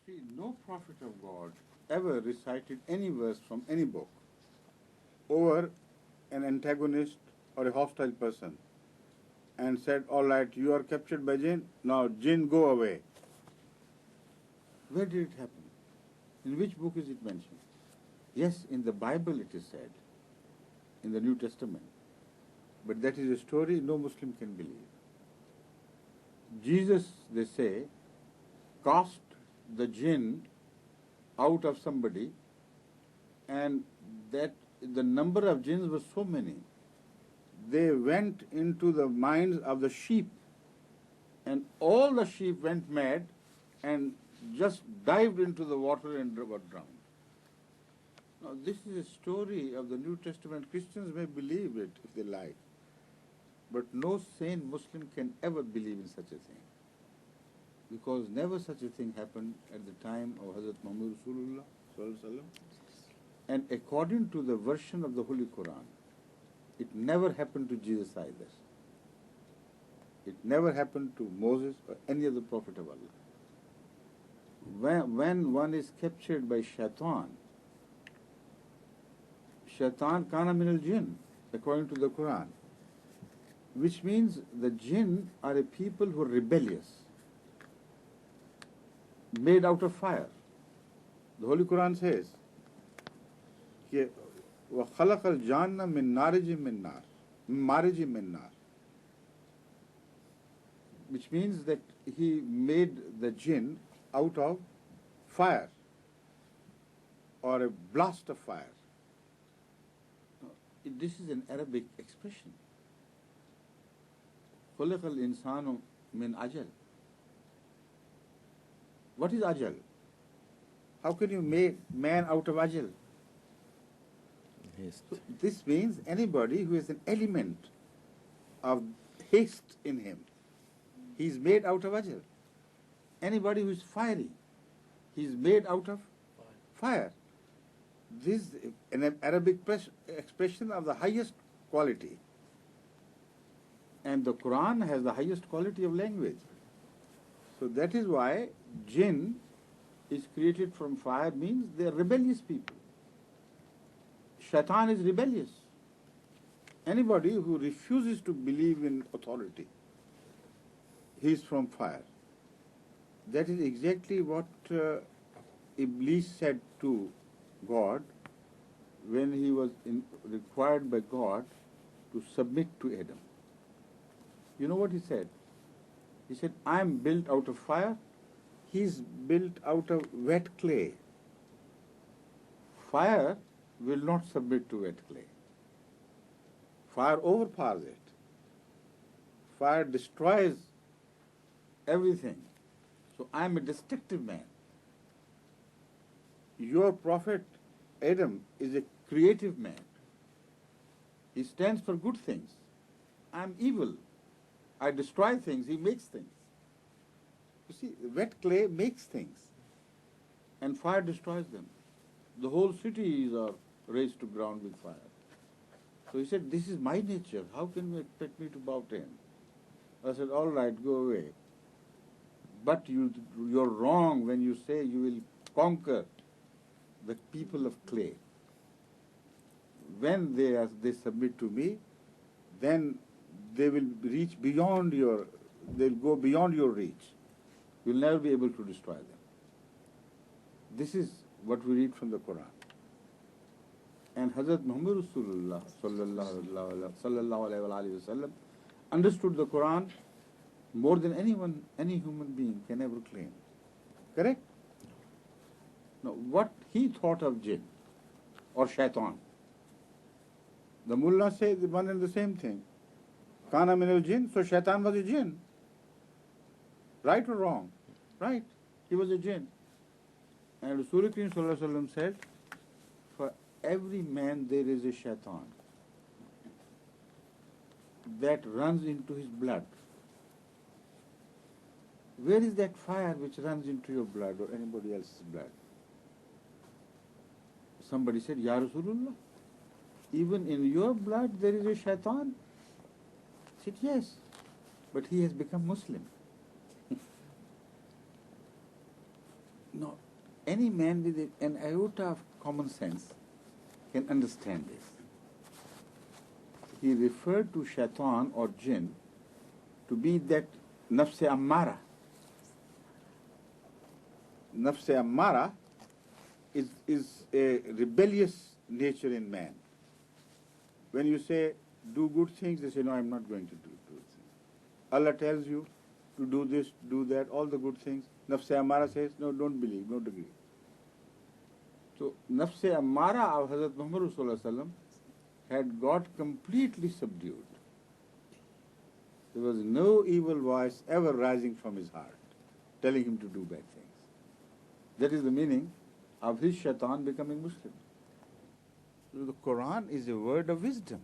See, no prophet of God ever recited any verse from any book over an antagonist or a hostile person and said, all right, you are captured by Jinn, now Jinn, go away. Where did it happen? In which book is it mentioned? Yes, in the Bible it is said, in the New Testament. But that is a story no Muslim can believe. Jesus, they say, cast the jinn out of somebody, and that the number of jinns was so many, they went into the minds of the sheep, and all the sheep went mad and just dived into the water and were drowned. Now, this is a story of the New Testament. Christians may believe it if they like, but no sane Muslim can ever believe in such a thing, because never such a thing happened at the time of Hadhrat Muhammad Rasulullah Sallallahu Alaihi Wasallam. And according to the version of the Holy Quran, it never happened to Jesus either. It never happened to Moses or any other prophet of Allah. When one is captured by shaitan kana min al-jinn, according to the Quran, which means the jinn are a people who are rebellious, made out of fire. The Holy Quran says, وَخَلَقَ الْجَانَّ مِن نَارِجٍ مِن نَار, which means that he made the jinn out of fire, or a blast of fire. This is an Arabic expression. خُلِقَ الْإِنسَانُ مِنْ أَجَلٍ. What is ajal? How can you make man out of ajal? Haste. So this means anybody who has an element of haste in him, he is made out of ajal. Anybody who is fiery, he is made out of fire. This is an Arabic expression of the highest quality. And the Quran has the highest quality of language. So that is why jinn is created from fire, means they are rebellious people. Shaitan is rebellious. Anybody who refuses to believe in authority, he is from fire. That is exactly what Iblis said to God when he was required by God to submit to Adam. You know what he said? He said, I am built out of fire, he is built out of wet clay. Fire will not submit to wet clay. Fire overpowers it. Fire destroys everything. So I am a destructive man. Your prophet Adam is a creative man. He stands for good things. I am evil. I destroy things, he makes things. You see, wet clay makes things, and fire destroys them. The whole cities are razed to ground with fire. So he said, this is my nature, how can you expect me to bow to him? I said, all right, go away. But you're wrong when you say you will conquer the people of clay. When they submit to me, then they will reach beyond they'll go beyond your reach. You'll never be able to destroy them. This is what we read from the Quran. And Hadhrat Muhammad Rasulullah sallallahu alayhi wasallam understood the Quran more than anyone, any human being can ever claim. Correct? Now, what he thought of jinn or shaitan, the mullah says one and the same thing. Kana min al-jinn, so shaitan was a jinn. Right or wrong? Right. He was a jinn. And Rasul Kareem Sallallahu Alaihi Wasallam said, for every man there is a shaitan that runs into his blood. Where is that fire which runs into your blood or anybody else's blood? Somebody said, Ya Rasulullah, even in your blood there is a shaitan? I said, yes, but he has become Muslim. No, any man with an iota of common sense can understand this. He referred to shaitan or jinn to be that nafs-e ammara. Nafs-e ammara is a rebellious nature in man. When you say, do good things, they say, no, I'm not going to do good things. Allah tells you to do this, do that, all the good things. Nafs-e ammara says, no, don't believe, don't agree. So, Nafs-e ammara of Hazrat Muhammad Sallallahu Alaihi Wasallam had got completely subdued. There was no evil voice ever rising from his heart, telling him to do bad things. That is the meaning of his shaitan becoming Muslim. So the Quran is a word of wisdom,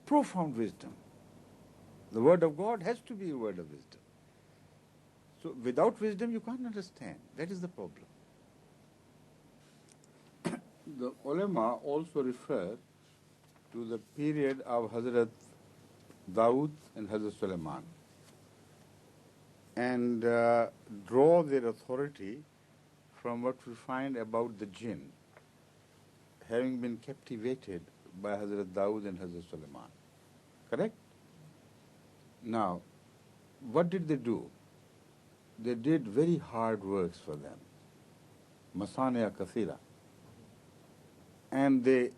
profound wisdom. The word of God has to be a word of wisdom. So without wisdom you can't understand. That is the problem. The ulama also refer to the period of Hazrat Dawood and Hazrat Sulaiman and draw their authority from what we find about the jinn having been captivated by Hazrat Dawood and Hazrat Sulaiman. Correct? Now, what did they do? They did very hard works for them. Masaniya kathira. And they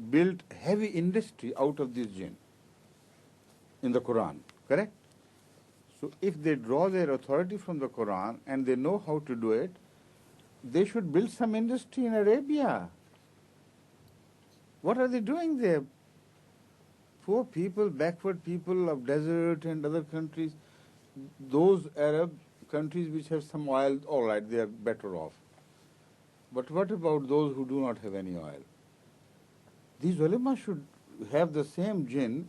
built heavy industry out of this jinn in the Quran. Correct? So if they draw their authority from the Quran and they know how to do it, they should build some industry in Arabia. What are they doing there? Poor people, backward people of desert and other countries, those Arab countries which have some oil, all right, they are better off. But what about those who do not have any oil? These ulama should have the same jinn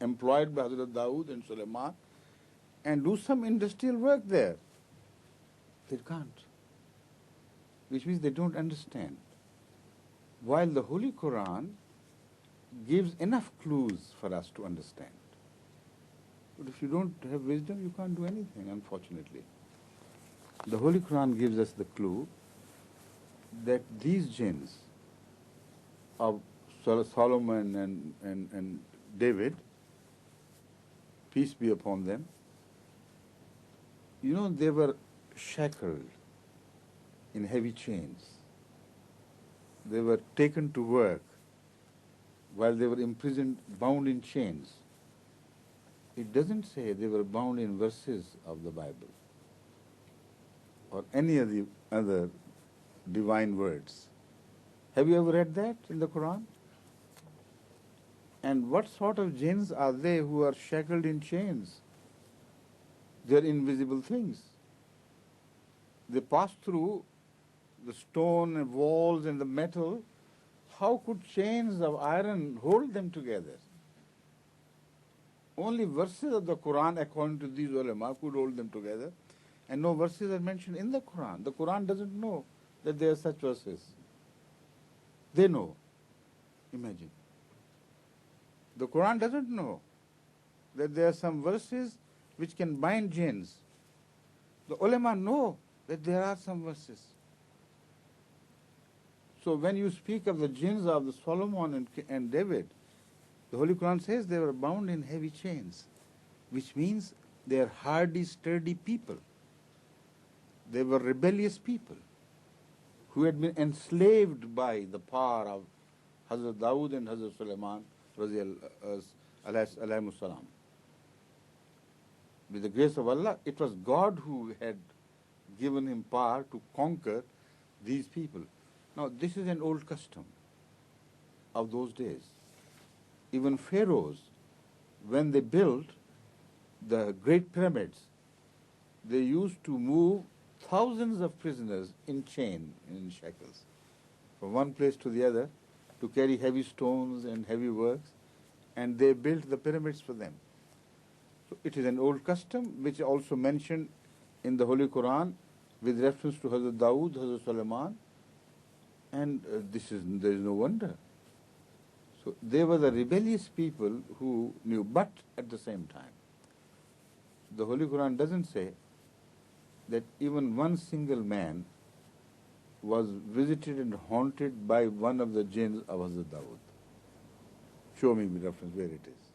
employed by Hazrat Dawood and Sulaiman and do some industrial work there. They can't. Which means they don't understand. While the Holy Quran gives enough clues for us to understand. But if you don't have wisdom, you can't do anything, unfortunately. The Holy Quran gives us the clue that these jinns of Solomon and David, peace be upon them, you know, they were shackled in heavy chains. They were taken to work while they were imprisoned, bound in chains. It doesn't say they were bound in verses of the Bible or any of the other divine words. Have you ever read that in the Quran? And what sort of jinns are they who are shackled in chains? They are invisible things. They pass through the stone and walls and the metal. How could chains of iron hold them together? Only verses of the Quran, according to these ulama, could hold them together. And no verses are mentioned in the Quran. The Quran doesn't know that there are such verses. They know. Imagine. The Quran doesn't know that there are some verses which can bind jinns. The ulama know that there are some verses. So when you speak of the jinns of the Solomon and David, the Holy Quran says they were bound in heavy chains, which means they are hardy, sturdy people. They were rebellious people who had been enslaved by the power of Hazrat Dawood and Hazrat Sulaiman alayhimus salam. With the grace of Allah, it was God who had given him power to conquer these people. Now, this is an old custom of those days. Even pharaohs, when they built the great pyramids, they used to move thousands of prisoners in shackles, from one place to the other, to carry heavy stones and heavy works, and they built the pyramids for them. So it is an old custom which is also mentioned in the Holy Quran with reference to Hazrat Dawood, Hazrat Sulaiman, and there is no wonder. So they were the rebellious people who knew, but at the same time, the Holy Quran doesn't say that even one single man was visited and haunted by one of the jinns of Hazrat Dawood. Show me the reference where it is.